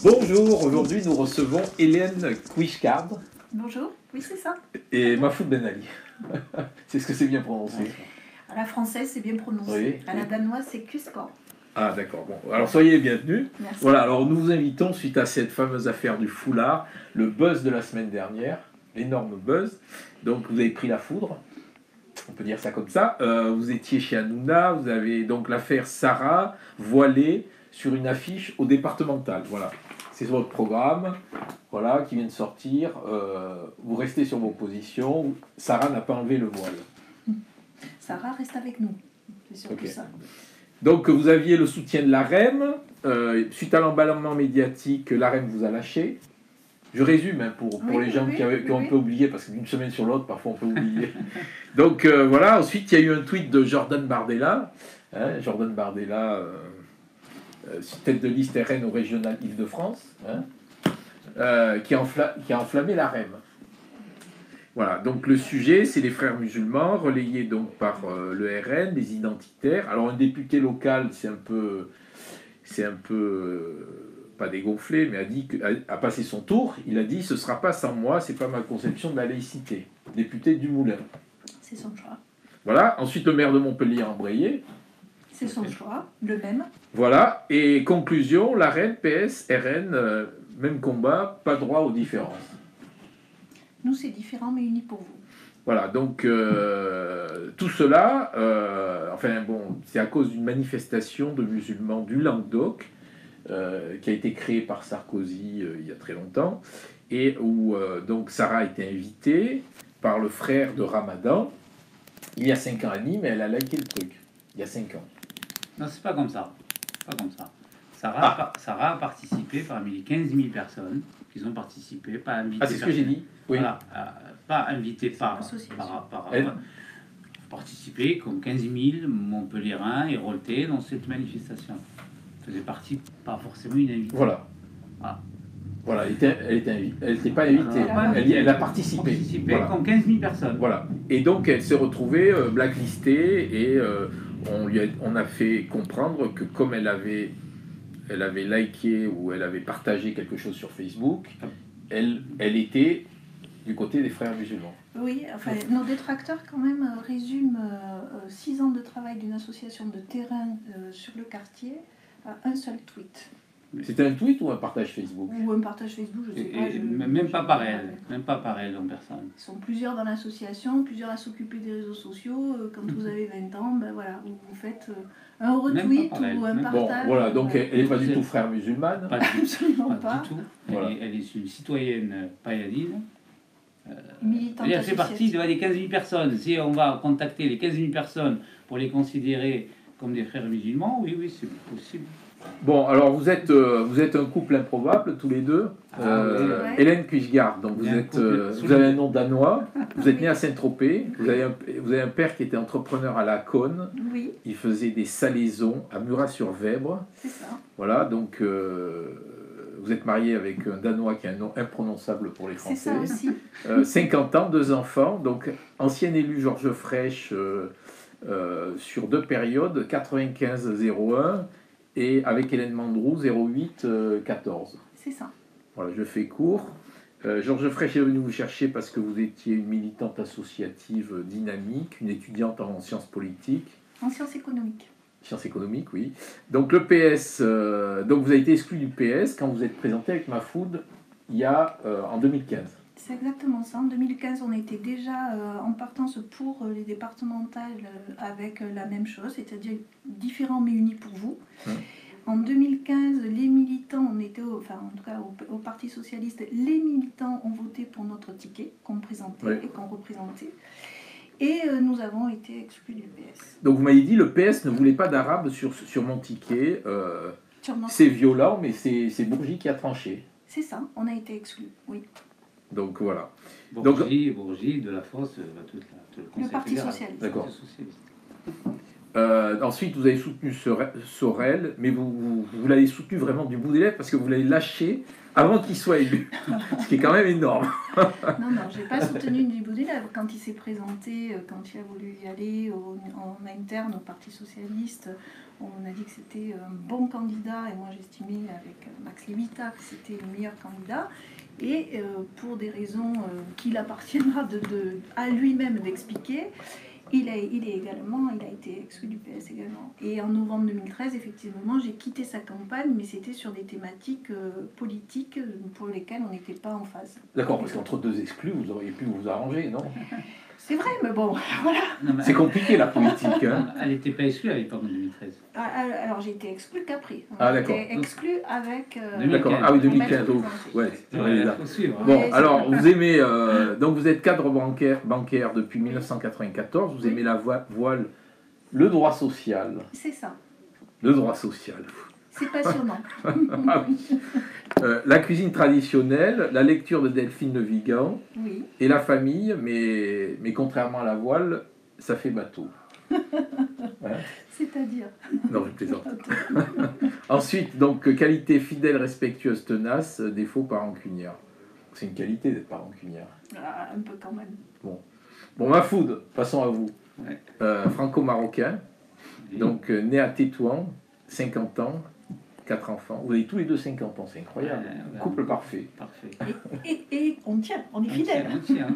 Bonjour, aujourd'hui nous recevons Hélène Kwijkaart Bonjour, oui c'est ça. et Mahfoud Ben Ali. C'est ce que c'est bien prononcé. À la française c'est bien prononcé, Oui. à la danoise c'est Kwijkaart. Ah d'accord, bon. Alors soyez les bienvenus. Merci. Voilà, alors nous vous invitons suite à cette fameuse affaire du foulard, le buzz de la semaine dernière, l'énorme buzz. Donc vous avez pris la foudre, on peut dire ça comme ça. Vous étiez chez Hanouna, vous avez donc l'affaire Sarah voilée sur une affiche au départemental. Voilà, c'est votre programme, voilà, qui vient de sortir. Vous restez sur vos positions. Sarah n'a pas enlevé le voile. Sarah reste avec nous, c'est surtout Okay. ça. Donc vous aviez le soutien de l'AREM. Suite à l'emballement médiatique, l'AREM vous a lâché. Je résume hein, pour Oui, les gens oui, qui ont un oui. peu oublié, parce que d'une semaine sur l'autre, parfois on peut oublier. Donc voilà, ensuite il y a eu un tweet de Jordan Bardella. Jordan Bardella, tête de liste RN au régional Île-de-France, qui a enflammé l'AREM. Voilà, donc le sujet, c'est les frères musulmans, relayés donc par le RN, les identitaires. Alors un député local, c'est un peu pas dégonflé, mais a passé son tour. Il a dit, ce sera pas sans moi, c'est pas ma conception de la laïcité. Député du Moulin. C'est son choix. Voilà, ensuite le maire de Montpellier a embrayé. C'est son choix, le même. Voilà, et conclusion, la RN, PS, RN, même combat, pas droit aux différences. Nous c'est différent mais unis pour vous. Voilà, donc tout cela, enfin bon, c'est à cause d'une manifestation de musulmans du Languedoc qui a été créée par Sarkozy il y a très longtemps, et où donc Sarah a été invitée par le frère de Ramadan il y a 5 ans à Nîmes, et elle a liké le truc, il y a 5 ans. Non, c'est pas comme ça. Pas comme ça. Sarah a participé parmi les 15 000 personnes qui ont participé, pas invitées. Ah, c'est ce que j'ai dit. Oui. Voilà, pas invitées par participer comme 15 000 Montpelliérains et Roltais dans cette manifestation. Faisait partie, pas forcément une invitée. Voilà. Ah. Voilà, elle était pas invitée, elle a participé. Voilà. Comme 15 000 personnes. Voilà. Et donc elle s'est retrouvée blacklistée, et on a fait comprendre que comme elle avait liké ou elle avait partagé quelque chose sur Facebook, elle était du côté des frères musulmans. Oui, enfin nos détracteurs quand même résument 6 ans de travail d'une association de terrain sur le quartier à un seul tweet. C'était un tweet ou un partage Facebook? Ou un partage Facebook, je sais pas. Même pas par elle, même pas par elle en personne. Ils sont plusieurs dans l'association, plusieurs à s'occuper des réseaux sociaux. Quand vous avez 20 ans, ben voilà, vous faites un retweet ou un partage. Bon, voilà, donc elle n'est pas du tout frère musulmane. Absolument pas. Du tout. Voilà. Elle est une citoyenne payadine. Militante Elle fait partie des 15 000 personnes. Si on va contacter les 15 000 personnes pour les considérer comme des frères musulmans, oui, c'est possible. Bon, alors vous êtes un couple improbable tous les deux. Ouais. Hélène Kwijkaart, donc vous avez un nom danois, vous êtes né à Saint-Tropez, vous avez un père qui était entrepreneur à la Cône, Oui, il faisait des salaisons à Murat-sur-Vèbre. c'est ça. Voilà, donc vous êtes marié avec un Danois qui a un nom imprononçable pour les C'est Français. ça aussi. 50 ans, 2 enfants, donc ancien élu Georges Frêche sur 2 périodes, 95-01 et avec Hélène Mandroux 08-14. C'est ça. Voilà, je fais court. Georges Frêche est venu vous chercher parce que vous étiez une militante associative dynamique, une étudiante en sciences politiques. En sciences économiques. Sciences économiques, oui. Donc le PS, donc vous avez été exclu du PS quand vous êtes présenté avec Mahfoud il y a en 2015. C'est exactement ça. En 2015, on était déjà en partance pour les départementales avec la même chose, c'est-à-dire différents mais unis pour vous. En 2015, les militants, on était en tout cas au Parti Socialiste, les militants ont voté pour notre ticket qu'on présentait et qu'on représentait. Et nous avons été exclus du PS. Donc vous m'avez dit le PS ne voulait pas d'arabe sur mon ticket. C'est violent, mais c'est Bourgi qui a tranché. C'est ça, on a été exclus, oui. Donc voilà. Bourgi, de la Fosse, le Parti Socialiste. D'accord. Ensuite, vous avez soutenu Sorel, mais vous l'avez soutenu vraiment du bout des lèvres parce que vous l'avez lâché avant qu'il soit élu, ce qui est quand même énorme. Non, j'ai pas soutenu du bout des lèvres. Quand il s'est présenté, quand il a voulu y aller en interne au Parti Socialiste, on a dit que c'était un bon candidat et moi j'estimais avec Max Levita que c'était le meilleur candidat. Et pour des raisons qu'il appartiendra à lui-même d'expliquer, il a été exclu du PS également. Et en novembre 2013, effectivement, j'ai quitté sa campagne, mais c'était sur des thématiques politiques pour lesquelles on n'était pas en phase. D'accord, parce qu'entre deux exclus, vous auriez pu vous arranger, non? C'est vrai, mais bon, voilà. C'est compliqué la politique. Hein. Elle n'était pas exclue à l'époque en 2013. Alors j'ai été exclue qu'après. Ah d'accord. J'ai été exclue avec... D'accord, ah oui, 2015. Ouais, Faut suivre. Bon, Ouais, alors vous aimez... donc vous êtes cadre bancaire depuis 1994, vous aimez la voile, le droit social. C'est ça. Le droit social. C'est passionnant. Ah oui. La cuisine traditionnelle, la lecture de Delphine Le Vigan Oui. et la famille, mais contrairement à la voile, ça fait bateau. Hein? C'est-à-dire... Non, je plaisante. Ensuite, donc, qualité fidèle, respectueuse, tenace, défaut pas rancunière. C'est une qualité d'être pas rancunière. Un peu quand même. Bon, Mahfoud, passons à vous. Ouais. Franco-marocain, Oui. donc né à Tétouan, 50 ans, 4 enfants. Vous avez tous les deux 50 ans, c'est incroyable. Couple parfait. Parfait. Et on tient, on est fidèles. On tient.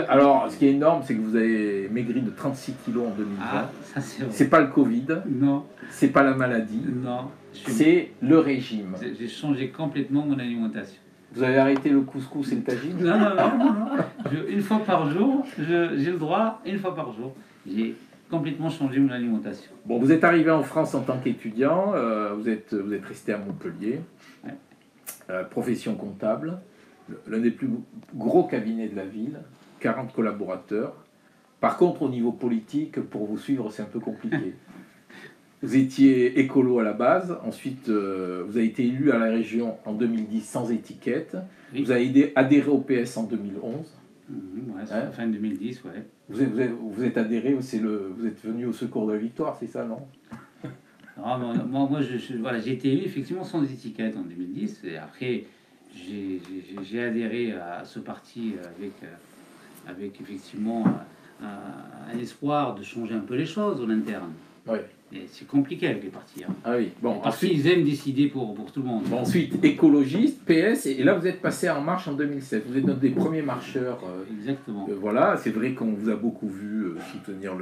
Alors, ce qui est énorme, c'est que vous avez maigri de 36 kilos en 2020. Ah, ça c'est vrai. C'est pas le Covid, Non, c'est pas la maladie, non. c'est le régime. J'ai changé complètement mon alimentation. Vous avez arrêté le couscous et le tagine? Non. Une fois par jour, j'ai le droit, une fois par jour. J'ai complètement changé mon alimentation. Bon, vous êtes arrivé en France en tant qu'étudiant, vous êtes resté à Montpellier, Ouais. Profession comptable, l'un des plus gros cabinets de la ville, 40 collaborateurs. Par contre, au niveau politique, pour vous suivre, c'est un peu compliqué. Vous étiez écolo à la base, ensuite vous avez été élu à la région en 2010 sans étiquette, Oui. vous avez adhéré au PS en 2011. Ouais, Hein? fin 2010, ouais. Vous êtes adhéré, vous êtes venu au secours de la victoire, c'est ça, non? Ah, moi voilà, j'ai été élu effectivement sans étiquette en 2010. Et après, j'ai adhéré à ce parti avec effectivement un espoir de changer un peu les choses en interne. Oui. Et c'est compliqué avec les partis. Hein. Ah oui, bon, Les partis, ensuite, ils aiment décider pour tout le monde. bon, ensuite, écologiste, PS, et là vous êtes passé en marche en 2007. Vous êtes un des premiers marcheurs. Exactement. Voilà, c'est vrai qu'on vous a beaucoup vu soutenir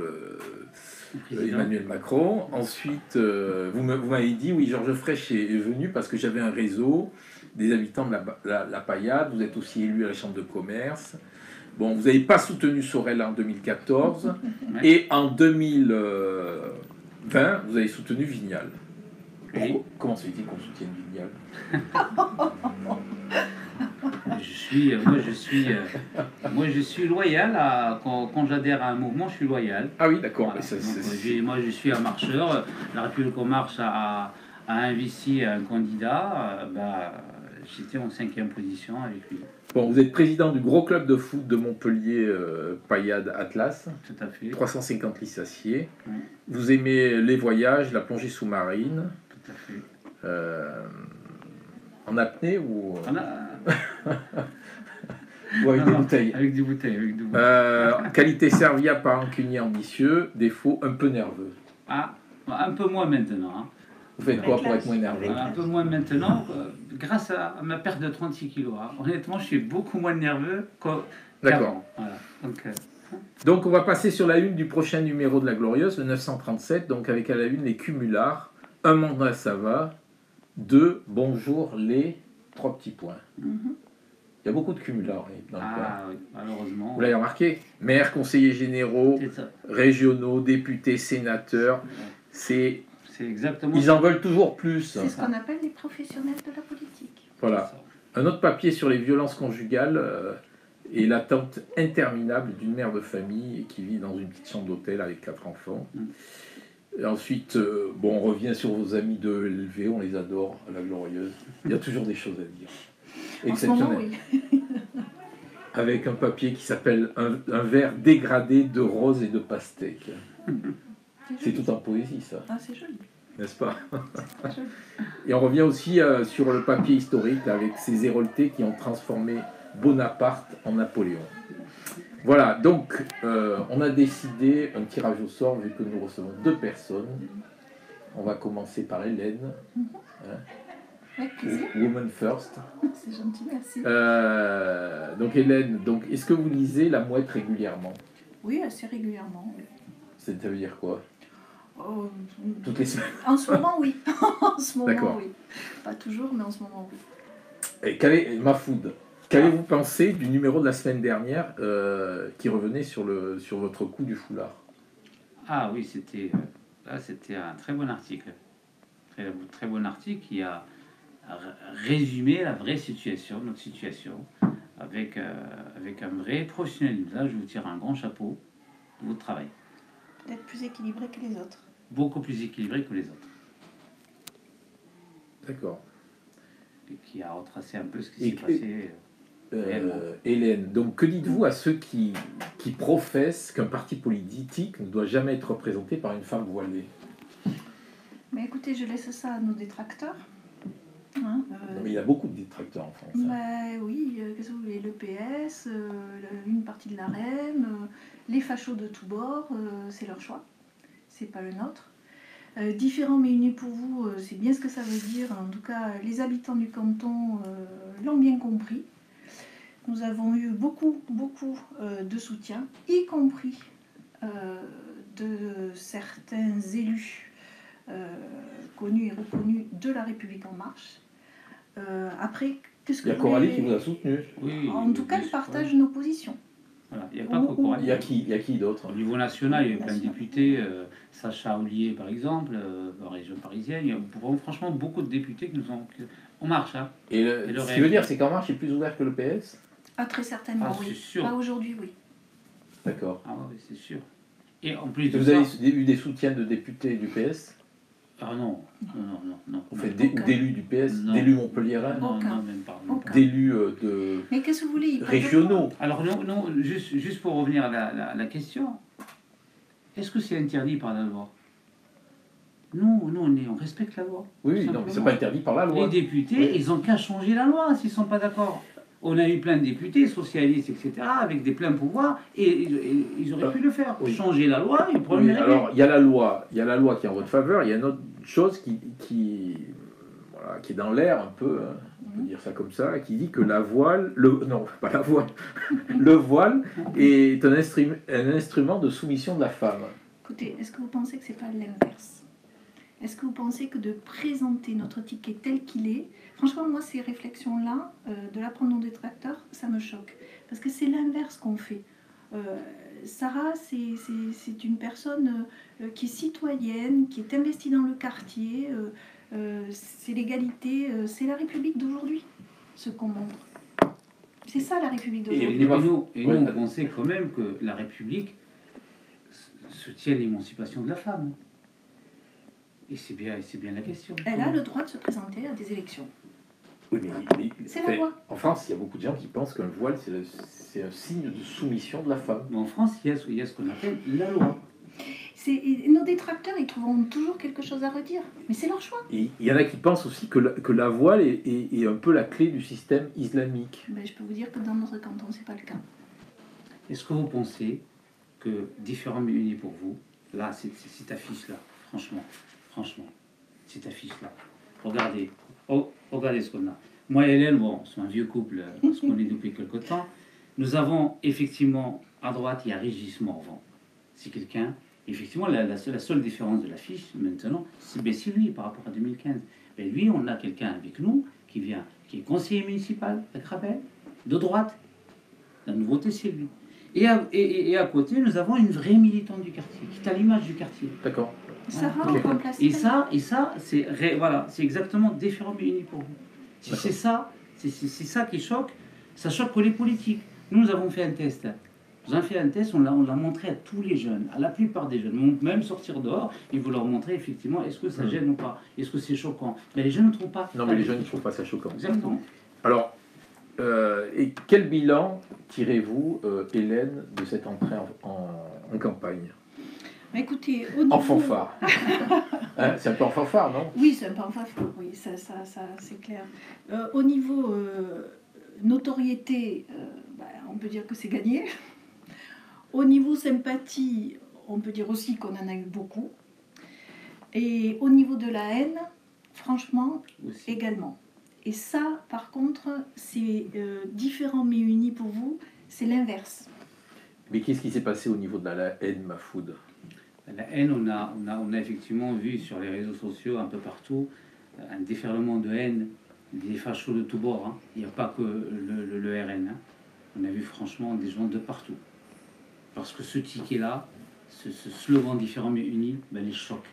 Emmanuel Macron. Ensuite, vous m'avez dit, oui, Georges Frêche est venu parce que j'avais un réseau des habitants de la Paillade. Vous êtes aussi élu à la Chambre de commerce. Bon, vous n'avez pas soutenu Sorel en 2014. Ouais. Et en 2020, vous avez soutenu Vignal. Oui. Comment se fait-il qu'on soutienne Vignal? Moi, je suis loyal quand j'adhère à un mouvement, je suis loyal. Ah oui, d'accord. Voilà. Mais Donc, moi, je suis un marcheur. La République en marche a investi un candidat. J'étais en 5e position avec lui. Bon, vous êtes président du gros club de foot de Montpellier, Paillade Atlas, Tout à fait. 350 licenciés. Oui. Vous aimez les voyages, la plongée sous-marine, Tout à fait. en apnée ou On a... avec Non, des non, bouteilles. Avec des bouteilles. Qualité serviable par rancunier ambitieux, défaut un peu nerveux. Ah, un peu moins maintenant. Hein. Vous faites quoi Avec pour l'âge. être moins nerveux? Un peu moins maintenant, grâce à ma perte de 36 kilos. Hein. Honnêtement, je suis beaucoup moins nerveux qu'avant. D'accord. Voilà. Donc on va passer sur la une du prochain numéro de la Glorieuse, le 937, donc avec à la une les cumulards, un mandat ça va, 2 bonjour les 3 petits points. Mhm. Il y a beaucoup de cumulards dans le coin. Ah oui, malheureusement. Vous l'avez remarqué? Maires, conseillers généraux, C'est ça. régionaux, députés, sénateurs, c'est C'est exactement ils ça. en veulent toujours plus. C'est ce qu'on appelle les professionnels de la politique. Voilà. Un autre papier sur les violences conjugales et l'attente interminable d'une mère de famille qui vit dans une petite chambre d'hôtel avec 4 enfants. Et ensuite, on revient sur vos amis de LV, on les adore, à la Glorieuse. Il y a toujours des choses à dire. En ce moment, Exceptionnelles. oui. Avec un papier qui s'appelle un verre dégradé de rose et de pastèque. C'est tout en poésie, ça, Ah, c'est joli. n'est-ce pas? C'est joli. Et on revient aussi sur le papier historique avec ces Héroltais qui ont transformé Bonaparte en Napoléon. Voilà, donc on a décidé un tirage au sort vu que nous recevons 2 personnes. On va commencer par Hélène, Avec plaisir. Woman First. C'est gentil, merci. Donc Hélène, est-ce que vous lisez La Mouette régulièrement? Oui, assez régulièrement. Oui. Ça veut dire quoi? Oh, Toutes les semaines? en ce moment, oui. En ce moment, D'accord. oui. Pas toujours, mais en ce moment, oui. Et Mahfoud, qu'avez-vous pensé du numéro de la semaine dernière qui revenait sur votre coup du foulard? Ah oui, c'était un très bon article. Très bon article qui a résumé la vraie situation, notre situation, avec un vrai professionnalisme. Là, je vous tire un grand chapeau de votre travail. Peut-être plus équilibré que les autres. Beaucoup plus équilibré que les autres. D'accord. Et qui a retracé un peu ce qui s'est passé. Hélène, donc que dites-vous à ceux qui professent qu'un parti politique ne doit jamais être représenté par une femme voilée? Mais écoutez, je laisse ça à nos détracteurs. Hein, Non, mais il y a beaucoup de détracteurs en France. bah, oui, qu'est-ce que vous voulez, le PS, une partie de l'AREM, les fachos de tous bords, c'est leur choix, c'est pas le nôtre. Différents mais unis pour vous, c'est bien ce que ça veut dire. En tout cas, les habitants du canton l'ont bien compris. Nous avons eu beaucoup de soutien, y compris de certains élus connus et reconnus de La République En Marche. Après, qu'est-ce que Il y a Coralie qui vous a soutenu. Oui, En tout cas, ils partagent nos positions. Voilà. Il n'y a pas que Coralie. Il y a qui d'autre? Au niveau national, il y a eu plein de National. députés, Sacha Ollier par exemple, en région parisienne. Il y a franchement beaucoup de députés qui nous ont. On marche, hein. Et le ce qui veut dire, c'est qu'En Marche est plus ouvert que le PS? Ah, très certainement, Ah, c'est oui. sûr. Pas aujourd'hui, oui. D'accord. Ah oui, c'est sûr. Et en plus de Vous ça. avez eu des soutiens de députés du PS? Ah non. Vous faites d'élus du PS, Non. d'élus montpelliérains, Non, Aucun. non, même pas. Aucun. d'élus de Mais qu'est-ce que vous voulez, ils peuvent régionaux? Alors non, juste pour revenir à la question, est-ce que c'est interdit par la loi? Non, on respecte la loi. Oui, tout non, mais c'est simplement. pas interdit par la loi. Les députés, Oui. ils ont qu'à changer la loi s'ils ne sont pas d'accord. On a eu plein de députés, socialistes, etc., avec des pleins pouvoirs, et ils auraient pu le faire. Oui. Changer la loi, et pour Oui, le régler. alors il y a la loi qui est en votre faveur, il y a une autre chose qui est dans l'air un peu, hein, on peut dire ça comme ça, qui dit que la voile, non, pas la voile, le voile est un instrument de soumission de la femme. Écoutez, est-ce que vous pensez que c'est pas l'inverse? Est-ce que vous pensez que de présenter notre ticket tel qu'il est, franchement, moi, ces réflexions-là, de la prendre nos détracteurs, ça me choque. Parce que c'est l'inverse qu'on fait. Sarah, c'est une personne qui est citoyenne, qui est investie dans le quartier. C'est l'égalité, c'est la République d'aujourd'hui, ce qu'on montre. C'est ça la République Et d'aujourd'hui. nous, Ouais. on pensait quand même que la République soutient l'émancipation de la femme. Et c'est bien la question. Elle a le droit de se présenter à des élections. Oui, mais C'est la loi. en France, il y a beaucoup de gens qui pensent qu'un voile, c'est un signe de soumission de la femme. Mais en France, il y a ce qu'on appelle la loi. Et nos détracteurs, ils trouveront toujours quelque chose à redire. Mais c'est leur choix. Et il y en a qui pensent aussi que la voile est un peu la clé du système islamique. Ben, je peux vous dire que dans notre canton, c'est pas le cas. Est-ce que vous pensez que différents mais unis pour vous, là, cette affiche-là, franchement, cette affiche-là, regardez ce qu'on a. Moi et Hélène, bon, c'est un vieux couple, parce qu'on est depuis quelque temps. Nous avons effectivement, à droite, il y a Régis Morvan. C'est quelqu'un, effectivement, la seule différence de l'affiche, maintenant, c'est lui par rapport à 2015. Mais lui, on a quelqu'un avec nous qui est conseiller municipal à Crabel, de droite. La nouveauté, c'est lui. Et à côté, nous avons une vraie militante du quartier, qui est à l'image du quartier. D'accord. Sarah, Ok. on remplace. Et ça, c'est exactement différent mais unis pour vous. Si D'accord. c'est ça qui choque, ça choque pour les politiques. Nous avons fait un test. Nous avons fait un test, on l'a montré à tous les jeunes, à la plupart des jeunes. Même sortir dehors, et vous leur montrer effectivement est-ce que ça gêne ou pas, est-ce que c'est choquant. Mais les jeunes ne trouvent pas. Non, mais les jeunes ne trouvent pas ça choquant. Exactement. Alors, et quel bilan tirez-vous, Hélène, de cette entrée en campagne? Écoutez, En fanfare. Hein, c'est un peu en fanfare, non? Oui, c'est un peu en fanfare, oui, ça c'est clair. Au niveau notoriété, on peut dire que c'est gagné. Au niveau sympathie, on peut dire aussi qu'on en a eu beaucoup. Et au niveau de la haine, franchement, Aussi. également. Et ça, par contre, c'est différent mais uni pour vous, c'est l'inverse. Mais qu'est-ce qui s'est passé au niveau de la haine, Mahfoud? La haine, on a effectivement vu sur les réseaux sociaux, un peu partout, un déferlement de haine, des fachos de tous bords. Hein. Il n'y a pas que le RN. Hein. On a vu franchement des gens de partout. Parce que ce ticket-là, ce slogan différent mais uni, les choque.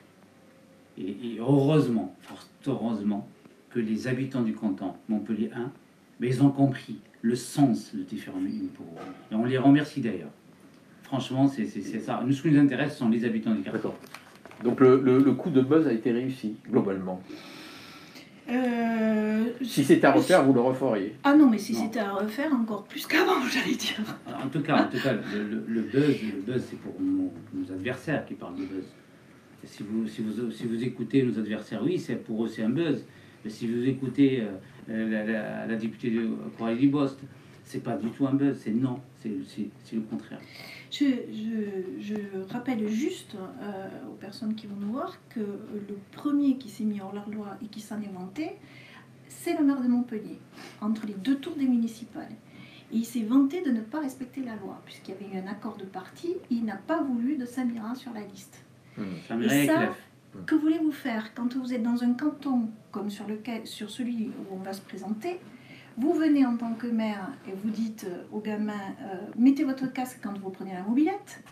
Et heureusement, fort heureusement, que les habitants du canton Montpellier 1, ils ont compris le sens de différent mais uni pour eux. Et on les remercie d'ailleurs. Franchement, c'est ça. Nous, ce qui nous intéresse, ce sont les habitants du quartier. D'accord. Donc le coup de buzz a été réussi, globalement. Si c'était à refaire, vous le referiez? Ah non, mais si Non. c'était à refaire, encore plus qu'avant, j'allais dire. En tout cas, le buzz, c'est pour nos adversaires qui parlent de buzz. Et si vous écoutez nos adversaires, oui, c'est pour eux, c'est un buzz. Mais si vous écoutez la députée de Coralie-Dubost, c'est pas du tout un buzz, c'est non, c'est le contraire. Je rappelle juste aux personnes qui vont nous voir que le premier qui s'est mis hors la loi et qui s'en est vanté, c'est le maire de Montpellier, entre les deux tours des municipales. Et il s'est vanté de ne pas respecter la loi, puisqu'il y avait eu un accord de parti, et il n'a pas voulu de Samira sur la liste. Et ça, que voulez-vous faire quand vous êtes dans un canton comme sur celui où on va se présenter? Vous venez en tant que maire et vous dites aux gamins mettez votre casque quand vous prenez la mobilette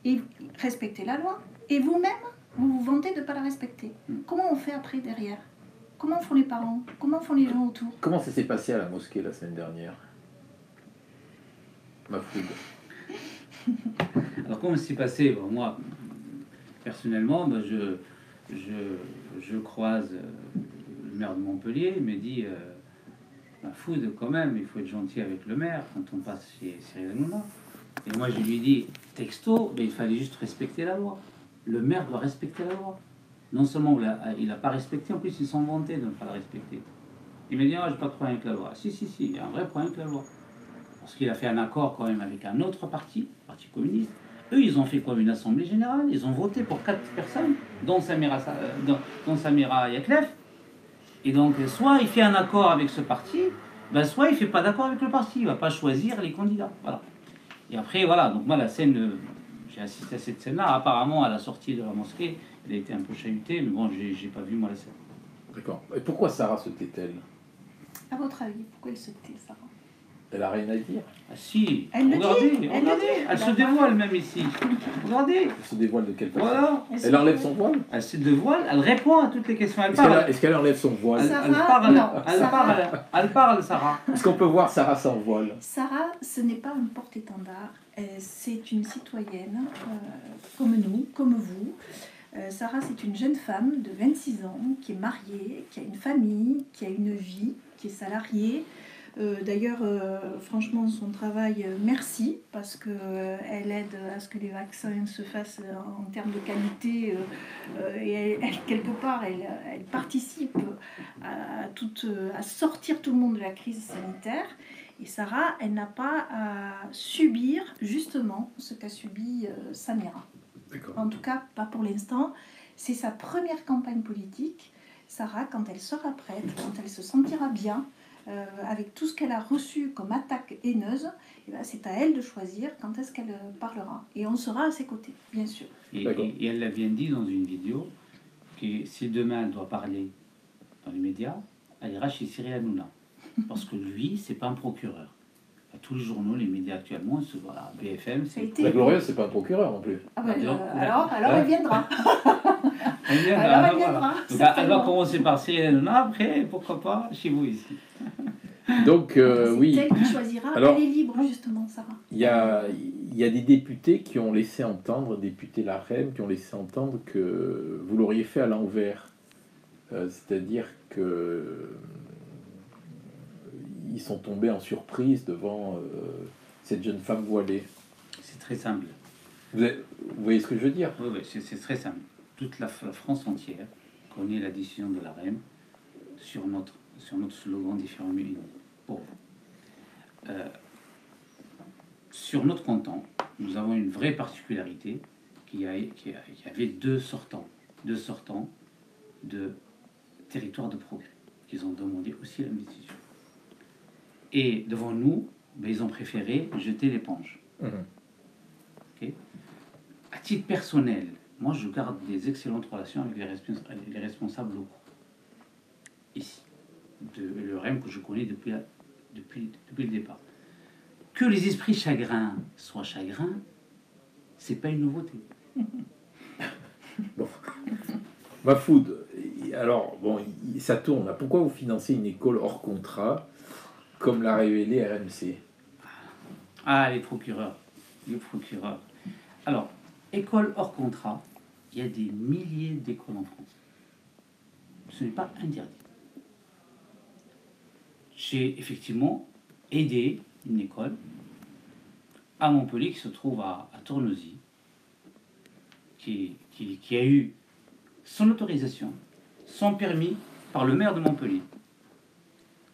et respectez la loi. Et vous-même, vous vous vantez de ne pas la respecter. Comment on fait après derrière? Comment font les parents? Comment font les gens autour? Comment ça s'est passé à la mosquée la semaine dernière, Mahfoud? Alors comment s'est passé? Moi, personnellement, je croise le maire de Montpellier, il me dit Mahfoud, quand même, il faut être gentil avec le maire quand on passe chez Cyril Hanouna. Et moi, je lui dis texto, il fallait juste respecter la loi. Le maire doit respecter la loi. Non seulement il n'a pas respecté, en plus ils sont vantés de ne pas la respecter. Il me dit j'ai pas de problème avec la loi. Si, il y a un vrai problème avec la loi. Parce qu'il a fait un accord quand même avec un autre parti, le Parti communiste. Eux, ils ont fait comme une assemblée générale, ils ont voté pour 4 personnes, dont Samira Yaklef. Et donc, soit il fait un accord avec ce parti, soit il ne fait pas d'accord avec le parti, il ne va pas choisir les candidats. Voilà. Et après, voilà, donc moi, la scène, j'ai assisté à cette scène-là. Apparemment, à la sortie de la mosquée, elle a été un peu chahutée, mais bon, j'ai pas vu, moi, la scène. D'accord. Et pourquoi Sarah se tait-elle? À votre avis, pourquoi elle se tait, Sarah? Elle a rien à dire. Ah si, Elle le regardez, dit, elle se dévoile même ici. Regardez. Elle se dévoile de quelle façon? Voilà. Elle enlève son voile? Elle se dévoile, elle répond à toutes les questions. Elle parle. Est-ce qu'elle enlève son voile? Elle parle, Sarah. Est-ce qu'on peut voir Sarah sans voile? Sarah, ce n'est pas un porte-étendard, c'est une citoyenne comme nous, comme vous. Sarah, c'est une jeune femme de 26 ans qui est mariée, qui a une famille, qui a une vie, qui est salariée. D'ailleurs, franchement, son travail, merci, parce qu'elle aide à ce que les vaccins se fassent en termes de qualité, et quelque part, elle participe à sortir tout le monde de la crise sanitaire. Et Sarah, elle n'a pas à subir justement ce qu'a subi Samira. En tout cas, pas pour l'instant. C'est sa première campagne politique. Sarah, quand elle sera prête, quand elle se sentira bien, avec tout ce qu'elle a reçu comme attaque haineuse, c'est à elle de choisir quand est-ce qu'elle parlera. Et on sera à ses côtés, bien sûr. Et elle l'a bien dit dans une vidéo, que si demain elle doit parler dans les médias, elle ira chez Cyril Hanouna. Parce que lui, c'est pas un procureur. À tous les journaux, les médias actuellement, voilà, BFM, c'est... La Glorieuse, c'est pas un procureur non plus. Ah ben, alors elle viendra. Elle va commencer par Cyril Hanouna, après, pourquoi pas, chez vous ici. Donc, oui. C'est elle qui choisira. Alors, elle est libre, justement, Sarah. Il y a des députés qui ont laissé entendre, députés LaREM, qui ont laissé entendre que vous l'auriez fait à l'envers. C'est-à-dire que ils sont tombés en surprise devant cette jeune femme voilée. C'est très simple. Vous voyez ce que je veux dire? Oui, c'est très simple. Toute la France entière connaît la décision de l'AREM sur notre slogan différents unis pour vous. Sur notre canton, nous avons une vraie particularité qu'il y avait deux sortants de territoire de progrès. Ils ont demandé aussi l'investiture. Et devant nous, ils ont préféré jeter l'éponge. Okay. À titre personnel, moi je garde des excellentes relations avec les responsables locaux. Ici. Le REM que je connais depuis le départ. Que les esprits chagrins soient chagrins, c'est pas une nouveauté. Bon. Mahfoud, alors, bon, ça tourne. Pourquoi vous financez une école hors contrat, comme l'a révélé RMC? Ah, les procureurs. Les procureurs. Alors, école hors contrat, il y a des milliers d'écoles en France. Ce n'est pas interdit. J'ai effectivement aidé une école à Montpellier qui se trouve à Tournesy, qui a eu son autorisation, son permis par le maire de Montpellier.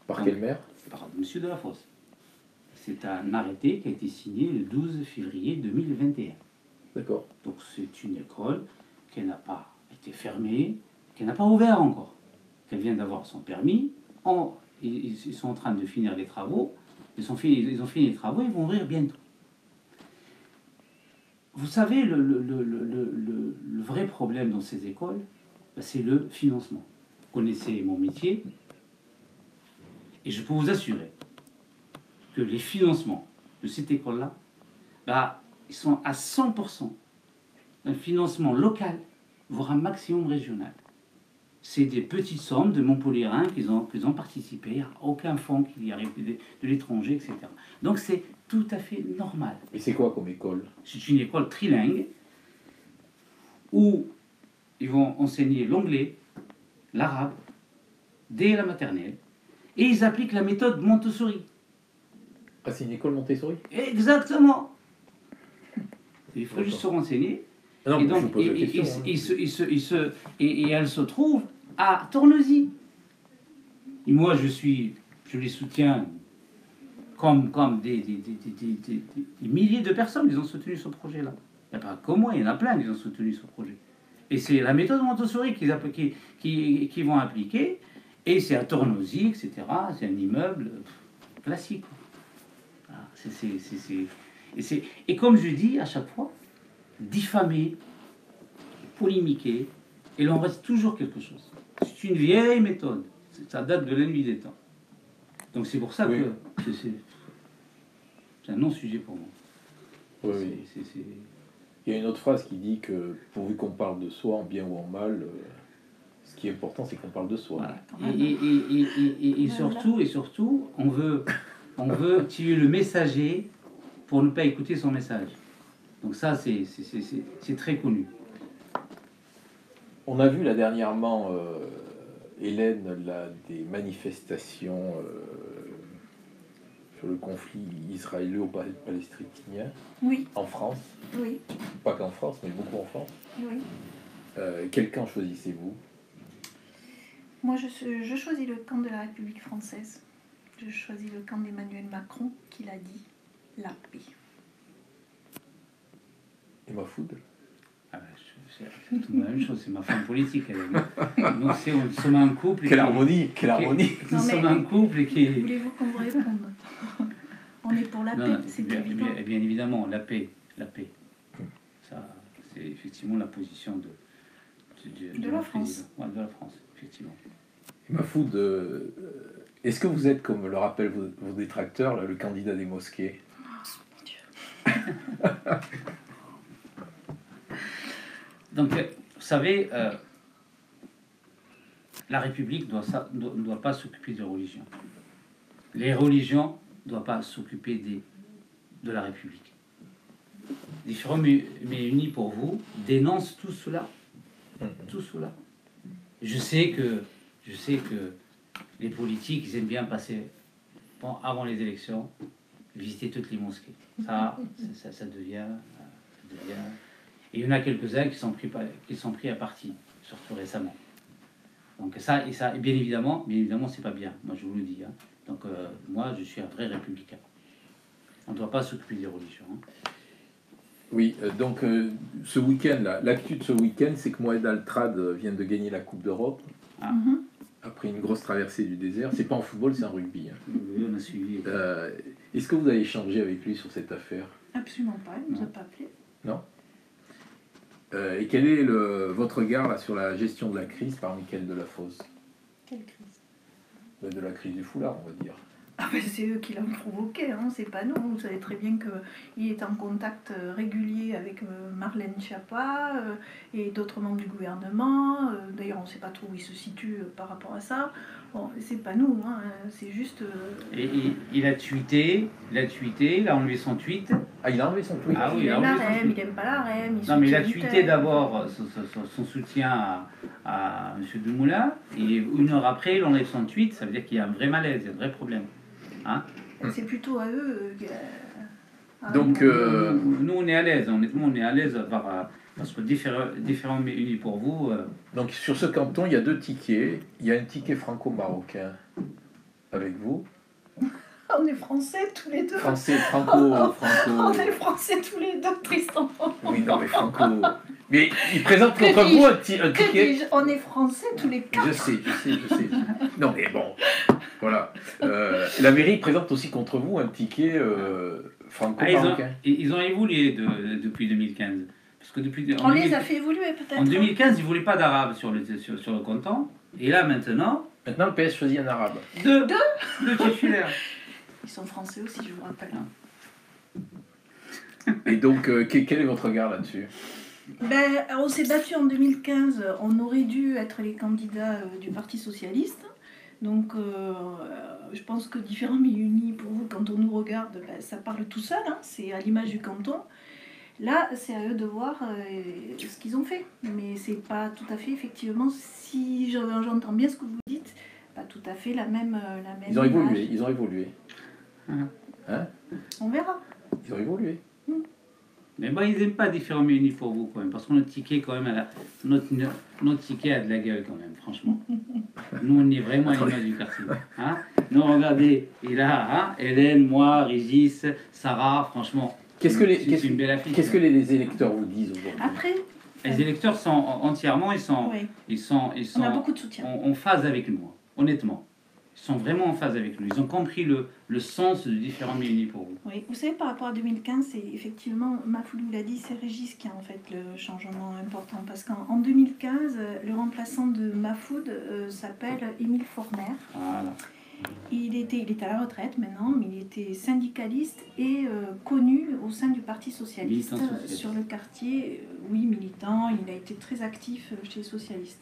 Par quel maire? Par M. Delafosse. C'est un arrêté qui a été signé le 12 février 2021. D'accord. Donc c'est une école qui n'a pas été fermée, qui n'a pas ouvert encore, qu'elle vient d'avoir son permis. Ils sont en train de finir les travaux. Ils ont fini les travaux, ils vont ouvrir bientôt. Vous savez, le vrai problème dans ces écoles, c'est le financement. Vous connaissez mon métier, et je peux vous assurer que les financements de cette école-là, ils sont à 100% un financement local, voire un maximum régional. C'est des petites sommes de Montpelliérains qu'ils ont participé. Il n'y a aucun fonds qui arrive de l'étranger, etc. Donc c'est tout à fait normal. Et c'est quoi comme école? C'est une école trilingue où ils vont enseigner l'anglais, l'arabe, dès la maternelle, et ils appliquent la méthode Montessori. Ah, c'est une école Montessori? Exactement. Il faut juste se renseigner. Non, Et donc, je vous pose la question, et elle se trouve à Tournesy. Et moi, je les soutiens comme des milliers de personnes. Ils ont soutenu ce projet-là. Il n'y a pas que moi, il y en a plein qui ont soutenu ce projet. Et c'est la méthode Montessori qu'ils vont appliquer. Et c'est à Tournesy, etc. C'est un immeuble classique. Voilà, et comme je dis à chaque fois, diffamer, polémiquer, et il en reste toujours quelque chose. C'est une vieille méthode. Ça date de la nuit des temps. Donc c'est pour ça que c'est un non-sujet pour moi. Oui. Il y a une autre phrase qui dit que pourvu qu'on parle de soi en bien ou en mal, ce qui est important c'est qu'on parle de soi. Voilà. Et surtout, on veut tuer le messager pour ne pas écouter son message. Donc ça, c'est très connu. On a vu là dernièrement, Hélène, des manifestations sur le conflit israélo-palestinien Oui. en France. Oui. Pas qu'en France, mais beaucoup en France. Oui. Quel camp choisissez-vous? Moi, je choisis le camp de la République française. Je choisis le camp d'Emmanuel Macron, qui l'a dit, la paix. Et Mahfoud? C'est la même chose, c'est ma femme politique. Nous sommes un couple. Quelle harmonie! Nous sommes un couple qui. Voulez-vous qu'on vous réponde? On est pour la paix, c'est évident. Bien évidemment, la paix. Ça, c'est effectivement la position de la France. Ouais, de la France, effectivement. Mahfoud, est-ce que vous êtes, comme le rappellent vos détracteurs, là, le candidat des mosquées? Mon Dieu. Donc, vous savez, la République ne doit pas s'occuper des religions. Les religions ne doivent pas s'occuper de la République. Différents mais unis pour vous dénoncent tout cela. Tout cela. Je sais que les politiques, ils aiment bien passer, avant les élections, visiter toutes les mosquées. Ça devient Et il y en a quelques-uns qui sont pris à partie, surtout récemment. Donc ça, et bien évidemment, c'est pas bien. Moi, je vous le dis. Hein. Donc moi, je suis un vrai républicain. On ne doit pas s'occuper des religions. Hein. Oui, donc ce week-end, l'actu de ce week-end, c'est que Moed Altrad vient de gagner la Coupe d'Europe. Ah. Après une grosse traversée du désert. C'est pas en football, c'est en rugby. Hein. Oui, on a suivi. Est-ce que vous avez échangé avec lui sur cette affaire? Absolument pas, il ne nous a pas appelé. Non. Et quel est votre regard là, sur la gestion de la crise par Mickaël Delafosse? Quelle crise? De la crise du foulard, on va dire. Ah ben c'est eux qui l'ont provoqué, hein, c'est pas nous. Vous savez très bien qu'il est en contact régulier avec Marlène Schiappa et d'autres membres du gouvernement. D'ailleurs, on ne sait pas trop où il se situe par rapport à ça. Bon, c'est pas nous, hein, c'est juste... Et il a tweeté, il a enlevé son tweet. Ah, il a enlevé son tweet. Ah oui, il aime la REM, il n'aime pas la REM. Non, mais il a tweeté d'abord son soutien à M. Dumoulin, et une heure après, il enlève son tweet. Ça veut dire qu'il y a un vrai malaise, il y a un vrai problème. Hein? C'est plutôt à eux. Donc, nous, on est à l'aise, honnêtement, on est à l'aise parce que différents mais unis pour vous. Donc, sur ce canton, il y a 2 tickets. Il y a un ticket franco-marocain avec vous. On est français tous les deux. Français, franco. On est français tous les deux, Tristan. Oui, non, mais franco. Mais il présente contre vous un ticket. On est français tous les quatre. Je sais. Non, mais bon. Voilà. La mairie présente aussi contre vous un ticket franco-marocain. Ils ont évolué depuis 2015. Parce que on les a fait évoluer peut-être. En 2015, ils ne voulaient pas d'arabe sur le canton. Et là, maintenant, le PS choisit un arabe. Deux titulaires. Ils sont français aussi, je vous rappelle. Et donc, quel est votre regard là-dessus? Ben, on s'est battu en 2015. On aurait dû être les candidats du Parti Socialiste. Donc, je pense que différents mais unis pour vous, quand on nous regarde, ben, ça parle tout seul. Hein, c'est à l'image du canton. Là, c'est à eux de voir ce qu'ils ont fait. Mais c'est pas tout à fait, effectivement, si j'entends bien ce que vous dites, pas tout à fait la même Ils ont évolué, image. ils ont évolué. Hein? On verra. Ils ont évolué. Mais bon, ils n'aiment pas différents mais unis pour vous, quand même. Parce que notre ticket, quand même, notre ticket a de la gueule, quand même, franchement. Nous, on est vraiment à l'image du quartier. Hein? Nous, regardez, il a Hélène, moi, Régis, Sarah, franchement. Qu'est-ce que les électeurs vous disent aujourd'hui? Après, les électeurs sont entièrement, oui. ils sont On a beaucoup de soutien. en phase avec nous, honnêtement. Ils sont vraiment en phase avec nous. Ils ont compris le sens de différents mais unis pour vous. Oui, vous savez, par rapport à 2015, c'est effectivement, Mafoulou l'a dit, c'est Régis qui a en fait le changement important. Parce qu'en 2015, le remplaçant de Mafoud s'appelle Émile Forner. Voilà. Il était à la retraite maintenant, mais il était syndicaliste et connu au sein du Parti Socialiste sur le quartier. Oui, militant, il a été très actif chez les socialistes.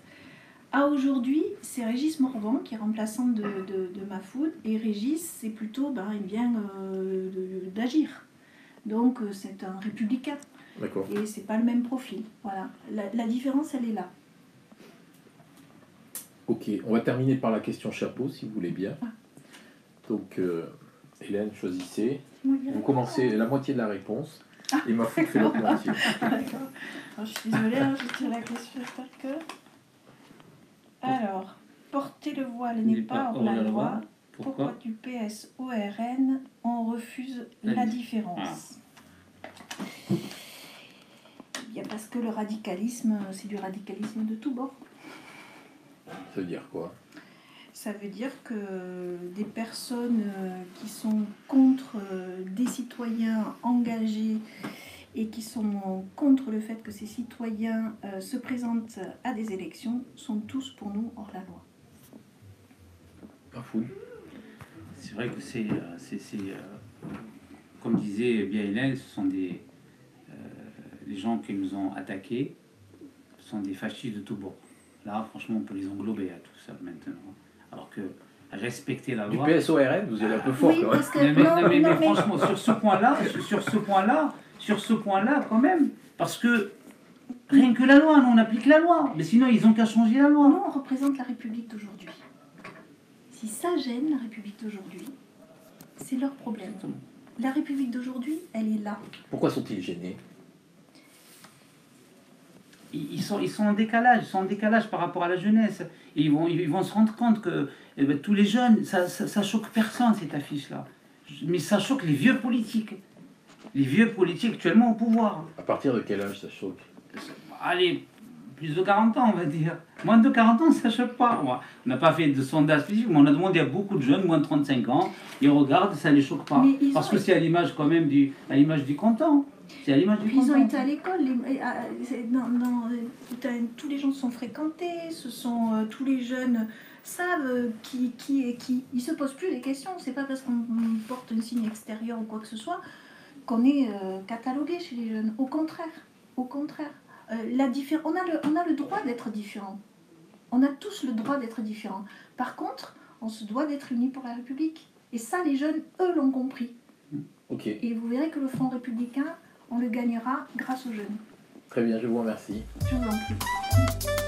À aujourd'hui, c'est Régis Morvan qui est remplaçant de Mafoud, et Régis, c'est plutôt, il vient d'agir. Donc c'est un républicain. D'accord. Et c'est pas le même profil. Voilà. La différence, elle est là. Ok, on va terminer par la question chapeau, si vous voulez bien. Donc, Hélène, choisissez. Vous commencez la moitié de la réponse, et Mafoud fait l'autre moitié. D'accord. Je suis désolée, je tire la question, j'espère que... Alors, porter le voile n'est pas hors la loi. Pourquoi du PS au RN, on refuse la différence? Bien parce que le radicalisme, c'est du radicalisme de tous bords. Ça veut dire quoi? Ça veut dire que des personnes qui sont contre des citoyens engagés et qui sont contre le fait que ces citoyens se présentent à des élections sont tous pour nous hors la loi. Pas fou. C'est vrai que c'est comme disait bien Hélène, ce sont les gens qui nous ont attaqués, ce sont des fascistes de tous bords. Là, franchement, on peut les englober à tout ça maintenant. Alors que respecter la loi... Du PSORN, vous êtes un peu fort, oui, quand même. Parce que, mais franchement, sur ce point-là, quand même, parce que rien que la loi, nous, on applique la loi. Mais sinon, ils n'ont qu'à changer la loi. nous, on représente la République d'aujourd'hui. Si ça gêne la République d'aujourd'hui, c'est leur problème. La République d'aujourd'hui, elle est là. Pourquoi sont-ils gênés? ils sont en décalage, par rapport à la jeunesse. Et ils vont se rendre compte que tous les jeunes, ça choque personne cette affiche-là. Mais ça choque les vieux politiques. Les vieux politiques actuellement au pouvoir. À partir de quel âge ça choque? Allez, plus de 40 ans, on va dire. Moins de 40 ans, ça ne choque pas. On n'a pas fait de sondage spécifique, mais on a demandé à beaucoup de jeunes, moins de 35 ans, ils regardent, ça ne les choque pas. Parce que c'est à l'image quand même à l'image du canton. C'est à l'image du canton. Ils ont été à l'école. Tous les gens se sont fréquentés. Tous les jeunes savent qui est qui. Ils ne se posent plus les questions. C'est pas parce qu'on porte un signe extérieur ou quoi que ce soit qu'on est catalogué chez les jeunes. Au contraire. On a le droit d'être différent. On a tous le droit d'être différent. Par contre, on se doit d'être unis pour la République. Et ça, les jeunes, eux, l'ont compris. Okay. Et vous verrez que le Front républicain, on le gagnera grâce aux jeunes. Très bien, je vous remercie. Je vous en prie.